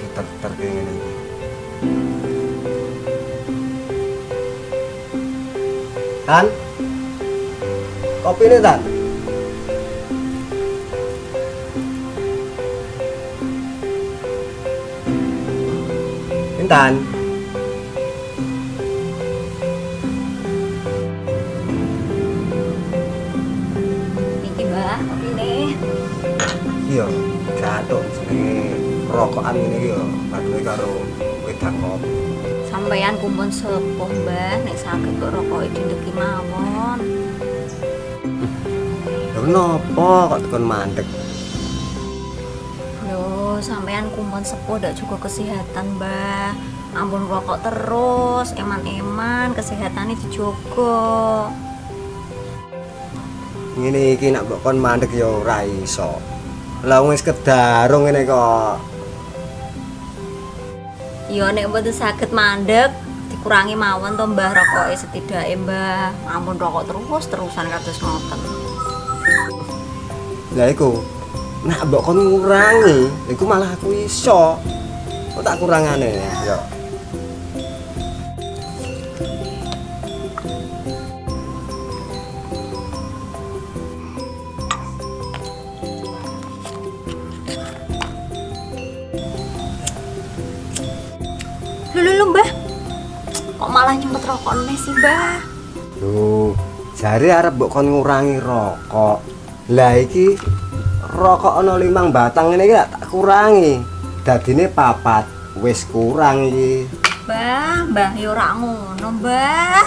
Getar-getar kayak ngene iki. Tan. Kopi ini, Tan. Intan. Iki Mbah, kopi nih. Iya, jatuh jenenge rokokan ngene iki yo, padune karo wedang kopi. Sampeyan kumpul sepuh Mbah, nek saged kok rokoke dindeki mawon. Lho napa kok tekan mandek? Loh, sampeyan kumpul sepuh ndak juga kesehatan Mbah. Ampun rokok terus, eman-eman kesehatannya dijogo. Ngene iki nek mbok kon mandek ya ora iso. Lah wis kedarung ngene kok. Ya nek mboten saged mandek, dikurangi mawon to Mbah rokoke setidake Mbah. Ampun rokok terus-terusan kados ngoten. Lah iku nek mbok kon ngurangi, iku malah aku iso. Kok tak kurangane ya. Lho Mbah. Kok malah nyempet rokok neh sih Mbah? Lho, jare arep mbok kon ngurangi rokok. Lah iki rokok ana 5 batang ngene iki tak kurangi. Dadine 4. Wis kurang iki. Mbah, Mbah yo ora ngono, Mbah.